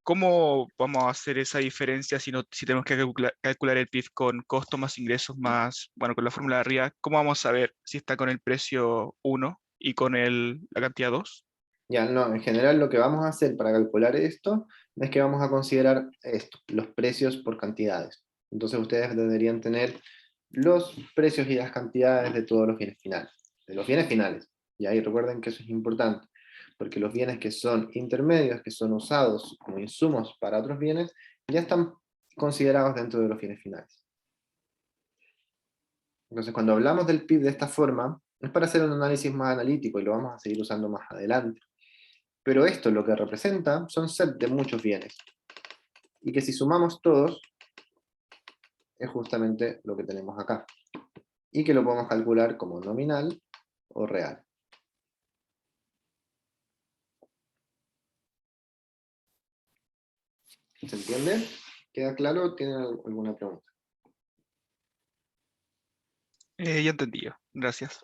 S2: ¿cómo vamos a hacer esa diferencia si, no, si tenemos que calcular el PIB con costo más ingresos más, bueno, con la fórmula de arriba? ¿Cómo vamos a saber si está con el precio 1 y con la cantidad 2?
S1: Ya, no, en general lo que vamos a hacer para calcular esto es que vamos a considerar esto, los precios por cantidades. Entonces ustedes deberían tener los precios y las cantidades de todos los bienes finales. De los bienes finales. Y ahí recuerden que eso es importante, porque los bienes que son intermedios, que son usados como insumos para otros bienes, ya están considerados dentro de los bienes finales. Entonces cuando hablamos del PIB de esta forma, es para hacer un análisis más analítico y lo vamos a seguir usando más adelante. Pero esto lo que representa son set de muchos bienes. Y que si sumamos todos, es justamente lo que tenemos acá. Y que lo podemos calcular como nominal o real. ¿Se entiende? ¿Queda claro? ¿Tienen alguna pregunta?
S2: Ya entendí yo. Gracias.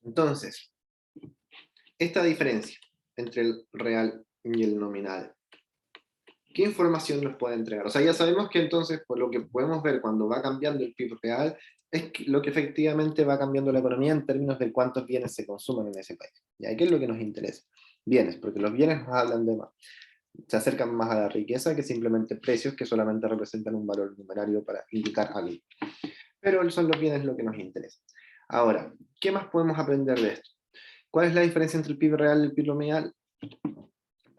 S1: Entonces, esta diferencia entre el real y el nominal, ¿qué información nos puede entregar? O sea, ya sabemos que entonces, por lo que podemos ver cuando va cambiando el PIB real, es lo que efectivamente va cambiando la economía en términos de cuántos bienes se consumen en ese país. ¿Y qué es lo que nos interesa? Bienes, porque los bienes nos hablan de más, se acercan más a la riqueza que simplemente precios que solamente representan un valor numerario para indicar algo. Pero son los bienes lo que nos interesa. Ahora, ¿qué más podemos aprender de esto? ¿Cuál es la diferencia entre el PIB real y el PIB nominal?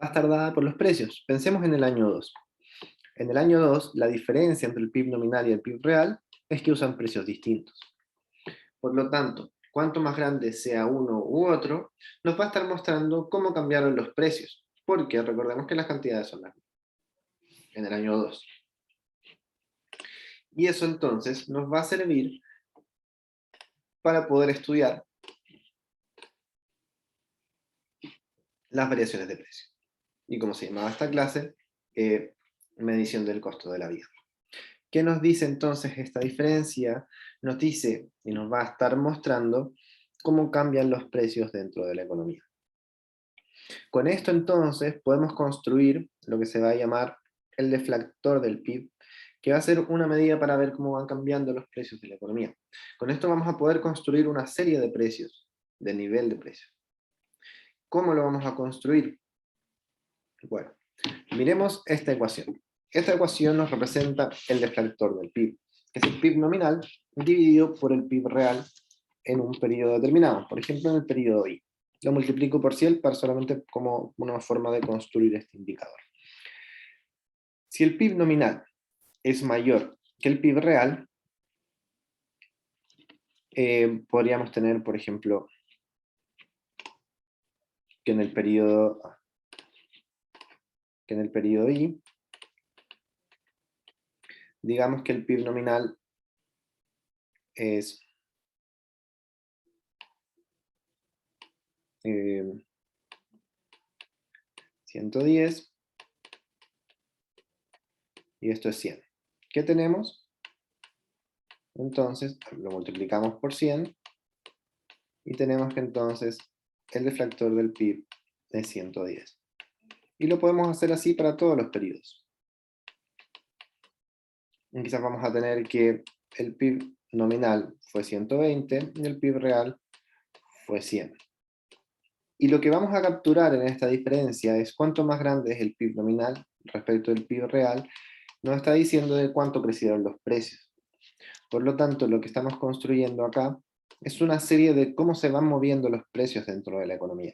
S1: Va a estar dada por los precios. Pensemos en el año 2. En el año 2, la diferencia entre el PIB nominal y el PIB real es que usan precios distintos. Por lo tanto, cuanto más grande sea uno u otro, nos va a estar mostrando cómo cambiaron los precios, porque recordemos que las cantidades son las mismas en el año 2. Y eso entonces nos va a servir para poder estudiar las variaciones de precio. Y como se llamaba esta clase, medición del costo de la vida. ¿Qué nos dice entonces esta diferencia? Nos dice y nos va a estar mostrando cómo cambian los precios dentro de la economía. Con esto entonces podemos construir lo que se va a llamar el deflactor del PIB, que va a ser una medida para ver cómo van cambiando los precios de la economía. Con esto vamos a poder construir una serie de precios, de nivel de precios. ¿Cómo lo vamos a construir? Bueno, miremos esta ecuación. Esta ecuación nos representa el deflactor del PIB, que es el PIB nominal dividido por el PIB real en un periodo determinado, por ejemplo en el periodo I. Lo multiplico por 100 para solamente como una forma de construir este indicador. Si el PIB nominal es mayor que el PIB real, podríamos tener, por ejemplo, que en el periodo I, digamos que el PIB nominal es 110 y esto es 100. ¿Qué tenemos? Entonces lo multiplicamos por 100 y tenemos que entonces el deflactor del PIB es 110. Y lo podemos hacer así para todos los periodos. Y quizás vamos a tener que el PIB nominal fue 120 y el PIB real fue 100. Y lo que vamos a capturar en esta diferencia es cuánto más grande es el PIB nominal respecto del PIB real, nos está diciendo de cuánto crecieron los precios. Por lo tanto, lo que estamos construyendo acá es una serie de cómo se van moviendo los precios dentro de la economía.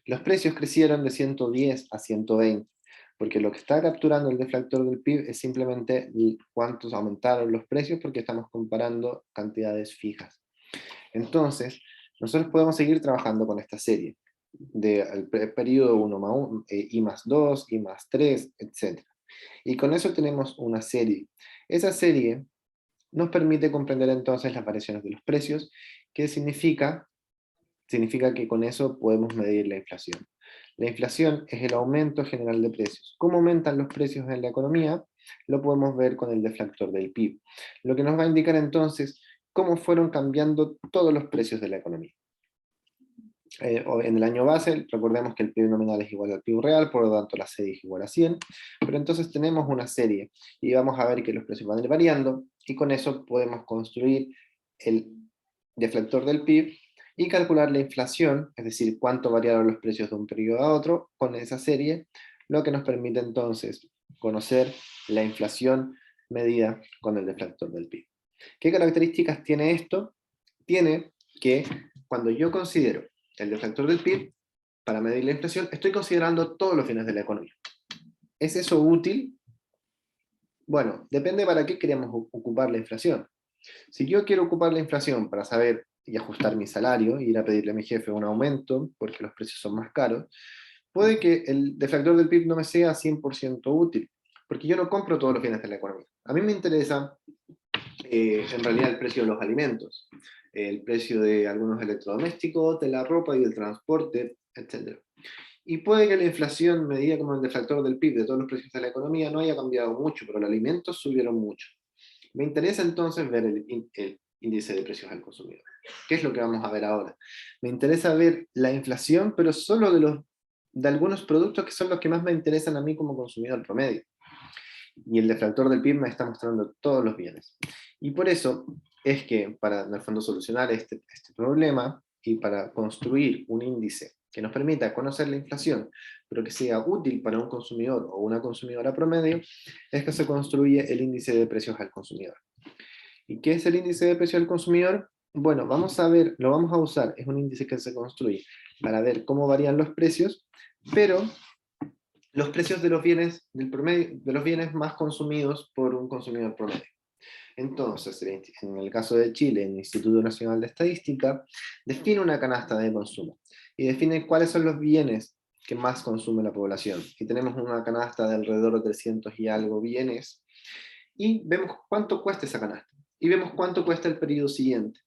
S1: Los precios crecieron de 110 a 120, porque lo que está capturando el deflactor del PIB es simplemente cuántos aumentaron los precios, porque estamos comparando cantidades fijas. Entonces, nosotros podemos seguir trabajando con esta serie, del periodo 1 más 1, I más 2, I más 3, etc. Y con eso tenemos una serie. Esa serie nos permite comprender entonces las variaciones de los precios, que significa que con eso podemos medir la inflación. La inflación es el aumento general de precios. ¿Cómo aumentan los precios en la economía? Lo podemos ver con el deflactor del PIB. Lo que nos va a indicar entonces cómo fueron cambiando todos los precios de la economía. En el año base, recordemos que el PIB nominal es igual al PIB real, por lo tanto la serie es igual a 100, pero entonces tenemos una serie, y vamos a ver que los precios van a ir variando, y con eso podemos construir el deflactor del PIB, y calcular la inflación, es decir, cuánto variaron los precios de un periodo a otro, con esa serie, lo que nos permite entonces conocer la inflación medida con el deflactor del PIB. ¿Qué características tiene esto? Tiene que cuando yo considero el deflactor del PIB, para medir la inflación, estoy considerando todos los fines de la economía. ¿Es eso útil? Bueno, depende para qué queremos ocupar la inflación. Si yo quiero ocupar la inflación para saber y ajustar mi salario, ir a pedirle a mi jefe un aumento, porque los precios son más caros, puede que el deflactor del PIB no me sea 100% útil, porque yo no compro todos los bienes de la economía. A mí me interesa, en realidad, el precio de los alimentos, el precio de algunos electrodomésticos, de la ropa y del transporte, etc. Y puede que la inflación, medida como el deflactor del PIB de todos los precios de la economía, no haya cambiado mucho, pero los alimentos subieron mucho. Me interesa entonces ver el índice de precios al consumidor. ¿Qué es lo que vamos a ver ahora? Me interesa ver la inflación, pero solo de algunos productos que son los que más me interesan a mí como consumidor promedio. Y el deflactor del PIB me está mostrando todos los bienes. Y por eso es que para, en el fondo, solucionar este problema y para construir un índice que nos permita conocer la inflación, pero que sea útil para un consumidor o una consumidora promedio, es que se construye el índice de precios al consumidor. ¿Y qué es el índice de precios al consumidor? Bueno, vamos a ver, lo vamos a usar, es un índice que se construye para ver cómo varían los precios, pero los precios de los bienes, del promedio, de los bienes más consumidos por un consumidor promedio. Entonces, en el caso de Chile, el Instituto Nacional de Estadística define una canasta de consumo y define cuáles son los bienes que más consume la población. Y tenemos una canasta de alrededor de 300 y algo bienes, y vemos cuánto cuesta esa canasta, y vemos cuánto cuesta el periodo siguiente.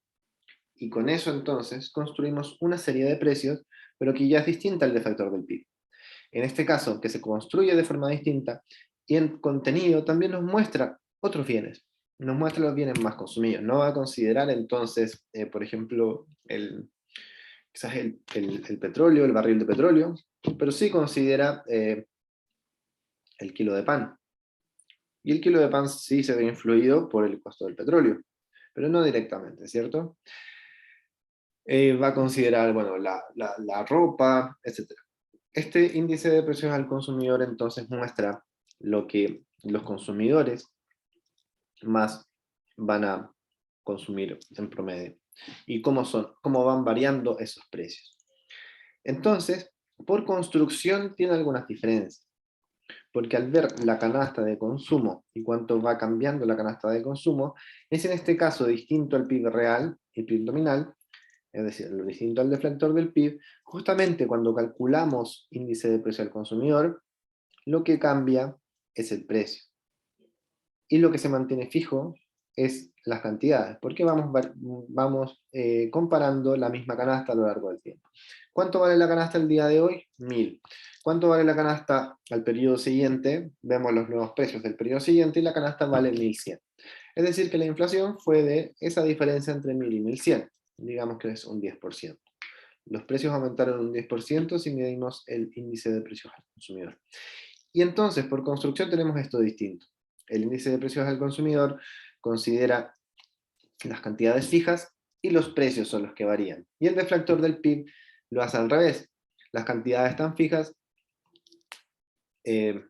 S1: Y con eso entonces construimos una serie de precios, pero que ya es distinta al defector del PIB. En este caso, que se construye de forma distinta, y en contenido también nos muestra otros bienes, nos muestra los bienes más consumidos. No va a considerar entonces, por ejemplo, quizás el petróleo, el barril de petróleo, pero sí considera el kilo de pan. Y el kilo de pan sí se ve influido por el costo del petróleo, pero no directamente, ¿cierto? Va a considerar, bueno, la ropa, etc. Este índice de precios al consumidor entonces muestra lo que los consumidores más van a consumir en promedio y cómo van variando esos precios. Entonces, por construcción tiene algunas diferencias, porque al ver la canasta de consumo y cuánto va cambiando la canasta de consumo, es en este caso distinto al PIB real y PIB nominal, es decir, lo distinto al deflector del PIB, justamente cuando calculamos índice de precio al consumidor, lo que cambia es el precio. Y lo que se mantiene fijo es las cantidades, porque vamos comparando la misma canasta a lo largo del tiempo. ¿Cuánto vale la canasta el día de hoy? 1000. ¿Cuánto vale la canasta al periodo siguiente? Vemos los nuevos precios del periodo siguiente y la canasta vale 1100. Es decir, que la inflación fue de esa diferencia entre 1000 y 1100. Digamos que es un 10%. Los precios aumentaron un 10% si medimos el índice de precios al consumidor. Y entonces, por construcción tenemos esto distinto. El índice de precios al consumidor considera las cantidades fijas y los precios son los que varían. Y el deflactor del PIB lo hace al revés. Las cantidades están fijas, eh,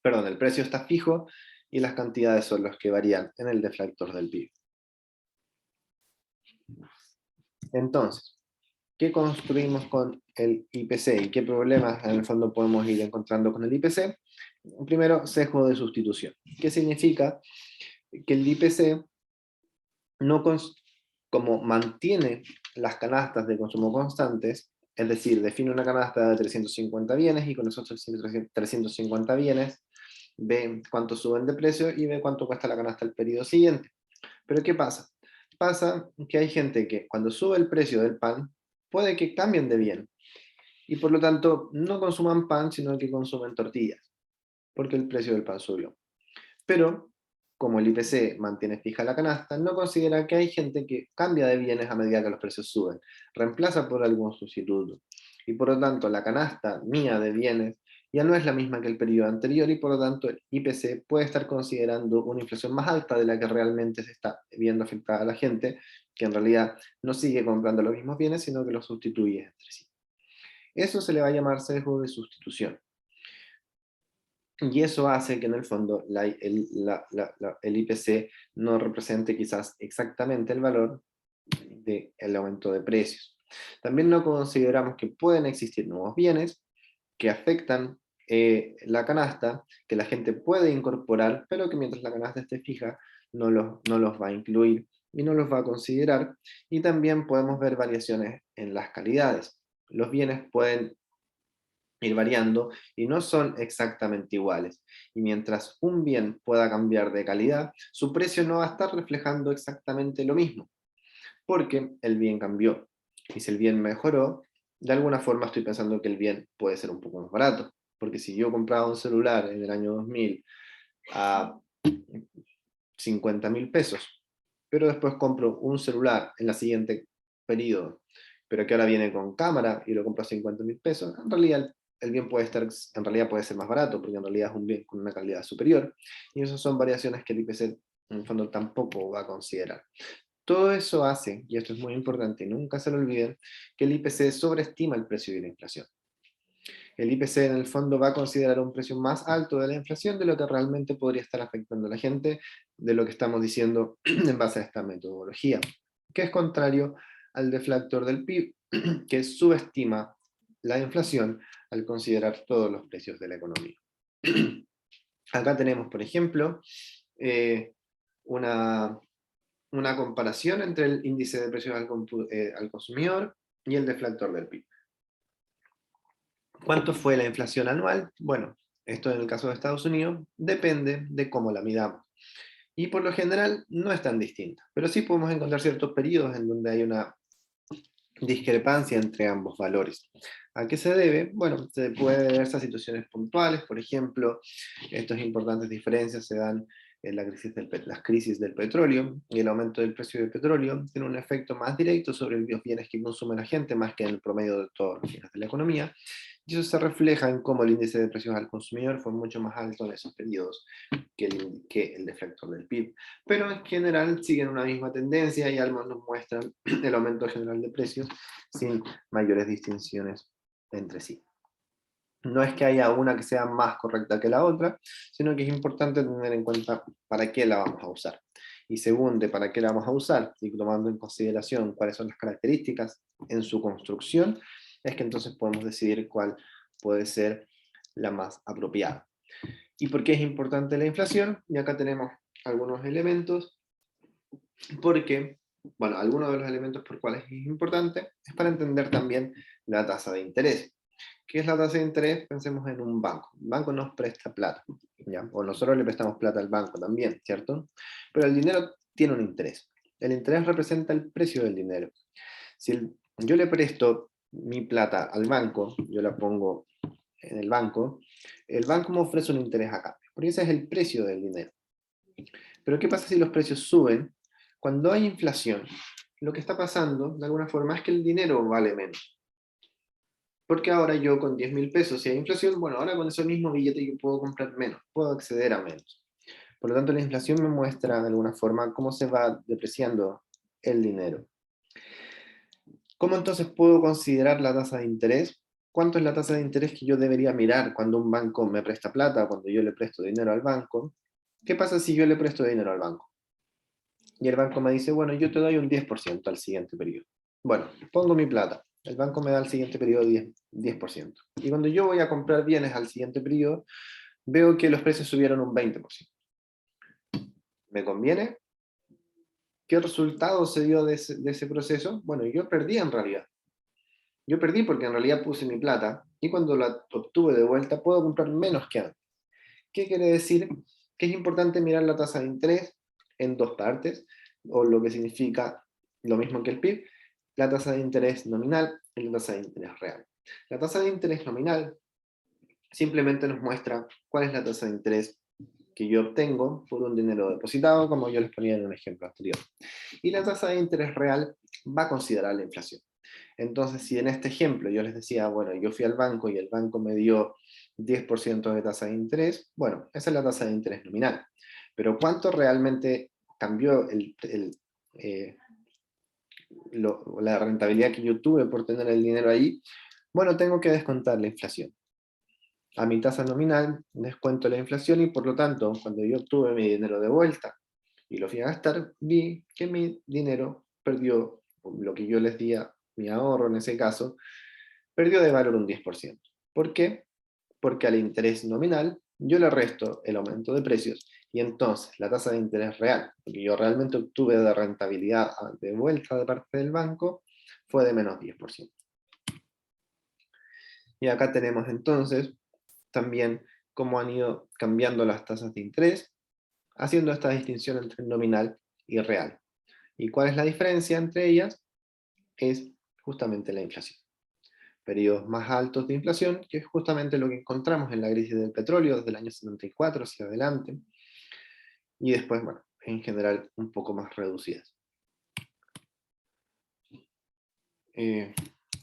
S1: perdón, el precio está fijo y las cantidades son los que varían en el deflactor del PIB. Entonces, ¿qué construimos con el IPC y qué problemas en el fondo podemos ir encontrando con el IPC? Primero, sesgo de sustitución. ¿Qué significa? Que el IPC no como mantiene las canastas de consumo constantes, es decir, define una canasta de 350 bienes y con esos 350 bienes ve cuánto suben de precio y ve cuánto cuesta la canasta el periodo siguiente. Pero ¿qué pasa? Pasa que hay gente que cuando sube el precio del pan, puede que cambien de bien y por lo tanto no consuman pan, sino que consumen tortillas, porque el precio del pan subió. Pero, como el IPC mantiene fija la canasta, no considera que hay gente que cambia de bienes a medida que los precios suben, reemplaza por algún sustituto. Y por lo tanto, la canasta mía de bienes ya no es la misma que el periodo anterior y por lo tanto el IPC puede estar considerando una inflación más alta de la que realmente se está viendo afectada a la gente, que en realidad no sigue comprando los mismos bienes, sino que los sustituye entre sí. Eso se le va a llamar sesgo de sustitución. Y eso hace que en el fondo el IPC no represente quizás exactamente el valor del aumento de precios. También no consideramos que pueden existir nuevos bienes que afectan la canasta, que la gente puede incorporar, pero que mientras la canasta esté fija no los va a incluir y no los va a considerar. Y también podemos ver variaciones en las calidades. Los bienes pueden ir variando y no son exactamente iguales. Y mientras un bien pueda cambiar de calidad, su precio no va a estar reflejando exactamente lo mismo, porque el bien cambió. Y si el bien mejoró, de alguna forma estoy pensando que el bien puede ser un poco más barato, porque si yo compraba un celular en el año 2000 a 50.000 pesos, pero después compro un celular en la siguiente periodo, pero que ahora viene con cámara y lo compro a 50.000 pesos, en realidad el bien puede estar, en realidad puede ser más barato, porque en realidad es un bien con una calidad superior, y esas son variaciones que el IPC en el fondo tampoco va a considerar. Todo eso hace, y esto es muy importante, nunca se lo olviden, que el IPC sobreestima el precio de la inflación. El IPC en el fondo va a considerar un precio más alto de la inflación de lo que realmente podría estar afectando a la gente, de lo que estamos diciendo en base a esta metodología, que es contrario al deflactor del PIB, que subestima la inflación al considerar todos los precios de la economía. Acá tenemos, por ejemplo, una comparación entre el índice de precios al consumidor y el deflactor del PIB. ¿Cuánto fue la inflación anual? Bueno, esto en el caso de Estados Unidos depende de cómo la midamos. Y por lo general no es tan distinta, pero sí podemos encontrar ciertos periodos en donde hay una discrepancia entre ambos valores. ¿A qué se debe? Bueno, se puede deber a estas situaciones puntuales, por ejemplo, estas importantes diferencias se dan en las crisis del petróleo, y el aumento del precio del petróleo tiene un efecto más directo sobre los bienes que consume la gente, más que en el promedio de todos los bienes de la economía, y eso se refleja en cómo el índice de precios al consumidor fue mucho más alto en esos periodos que el deflactor del PIB. Pero en general siguen una misma tendencia y ambos nos muestran el aumento general de precios sin mayores distinciones entre sí. No es que haya una que sea más correcta que la otra, sino que es importante tener en cuenta para qué la vamos a usar. Y según de para qué la vamos a usar, y tomando en consideración cuáles son las características en su construcción, es que entonces podemos decidir cuál puede ser la más apropiada. ¿Y por qué es importante la inflación? Y acá tenemos algunos elementos, porque, bueno, algunos de los elementos por cuales es importante es para entender también la tasa de interés. ¿Qué es la tasa de interés? Pensemos en un banco. El banco nos presta plata, ¿ya? O nosotros le prestamos plata al banco también, ¿cierto? Pero el dinero tiene un interés. El interés representa el precio del dinero. Si yo le presto mi plata al banco, yo la pongo en el banco me ofrece un interés a cambio, porque ese es el precio del dinero. Pero ¿qué pasa si los precios suben? Cuando hay inflación, lo que está pasando, de alguna forma, es que el dinero vale menos. Porque ahora yo con 10.000 pesos, si hay inflación, bueno, ahora con esos mismos billetes yo puedo comprar menos, puedo acceder a menos. Por lo tanto, la inflación me muestra de alguna forma cómo se va depreciando el dinero. ¿Cómo entonces puedo considerar la tasa de interés? ¿Cuánto es la tasa de interés que yo debería mirar cuando un banco me presta plata, cuando yo le presto dinero al banco? ¿Qué pasa si yo le presto dinero al banco? Y el banco me dice, bueno, yo te doy un 10% al siguiente periodo. Bueno, pongo mi plata. El banco me da al siguiente periodo 10%. Y cuando yo voy a comprar bienes al siguiente periodo, veo que los precios subieron un 20%. ¿Me conviene? ¿Qué resultado se dio de ese proceso? Bueno, yo perdí en realidad. Yo perdí porque en realidad puse mi plata y cuando la obtuve de vuelta puedo comprar menos que antes. ¿Qué quiere decir? Que es importante mirar la tasa de interés en dos partes, o lo que significa lo mismo que el PIB, la tasa de interés nominal y la tasa de interés real. La tasa de interés nominal simplemente nos muestra cuál es la tasa de interés que yo obtengo por un dinero depositado, como yo les ponía en un ejemplo anterior. Y la tasa de interés real va a considerar la inflación. Entonces, si en este ejemplo yo les decía, bueno, yo fui al banco y el banco me dio 10% de tasa de interés, bueno, esa es la tasa de interés nominal. Pero ¿cuánto realmente cambió la rentabilidad que yo tuve por tener el dinero ahí? Bueno, tengo que descontar la inflación. A mi tasa nominal descuento la inflación y por lo tanto, cuando yo obtuve mi dinero de vuelta y lo fui a gastar, vi que mi dinero perdió, lo que yo les di a mi ahorro en ese caso, perdió de valor un 10%. ¿Por qué? Porque al interés nominal yo le resto el aumento de precios y entonces la tasa de interés real, lo que yo realmente obtuve de rentabilidad de vuelta de parte del banco, fue de menos 10%. Y acá tenemos entonces también cómo han ido cambiando las tasas de interés, haciendo esta distinción entre nominal y real. ¿Y cuál es la diferencia entre ellas? Es justamente la inflación. Periodos más altos de inflación, que es justamente lo que encontramos en la crisis del petróleo desde el año 74 hacia adelante, y después, bueno, en general un poco más reducidas.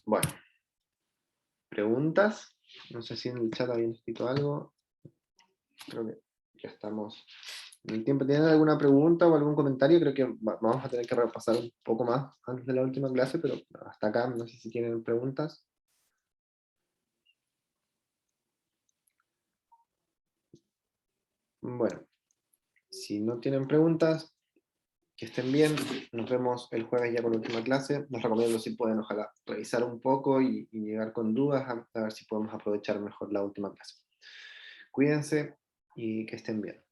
S1: Bueno, preguntas. No sé si en el chat habían escrito algo. Creo que ya estamos en el tiempo. ¿Tienen alguna pregunta o algún comentario? Creo que vamos a tener que repasar un poco más antes de la última clase, pero hasta acá no sé si tienen preguntas. Bueno, si no tienen preguntas, que estén bien. Nos vemos el jueves ya con la última clase. Les recomiendo si pueden, ojalá, revisar un poco y llegar con dudas a ver si podemos aprovechar mejor la última clase. Cuídense y que estén bien.